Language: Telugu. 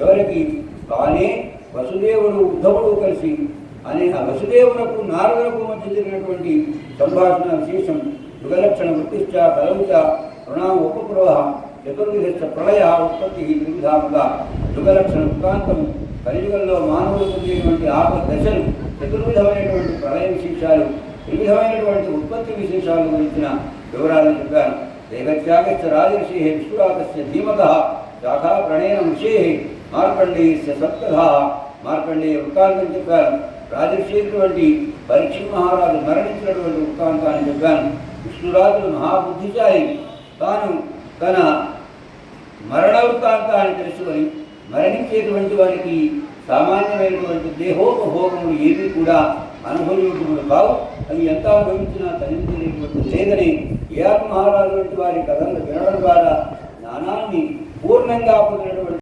ఎవరికి తానే వసుదేవుడు ఉద్ధవుడు కలిసి అనే ఆ వసుదేవునకు నారదులకు మధ్య జరిగినటువంటి సంభాషణ విశేషం యుగలక్షణ వృత్తిశ్చ కలవుచ ప్రణామ ఉపప్రవహ చతుర్విధ ప్రళయ ఉత్పత్తి త్రివిధాముగా యుగలక్షణ వృత్తాంతం కలియుగంలో మానవులు పొందేటువంటి దశలు చతుర్విధమైనటువంటి ప్రళయ విశేషాలు త్రివిధమైనటువంటి ఉత్పత్తి విశేషాలు గురించిన వివరాలను చెప్పాను. దేవత్యాగస్య రాజర్షి విశ్వరాతస్య ధీమత శాఖా ప్రణయన ఋషే మార్కండేయస్య సత్కథ మార్కండేయ వృత్తాంతం చెప్పాను. రాజర్షి పరీక్ష మహారాజు మరణించినటువంటి వృత్తాంతాన్ని చెప్పాను. విష్ణురాజులు మహాబుద్ధిశాలి, తాను తన మరణ వృత్తాంతాన్ని తెలుసుకొని మరణించేటువంటి వారికి సామాన్యమైనటువంటి దేహోపభోగములు ఏవి కూడా అనుభవయోగ్యములు కావు, అవి ఎంత అనుభవించినా తరించలేటువంటి లేదని ఏఆర్ మహారాజు వంటి వారి కథలు వినడం ద్వారా జ్ఞానాన్ని పూర్ణంగా పొందినటువంటి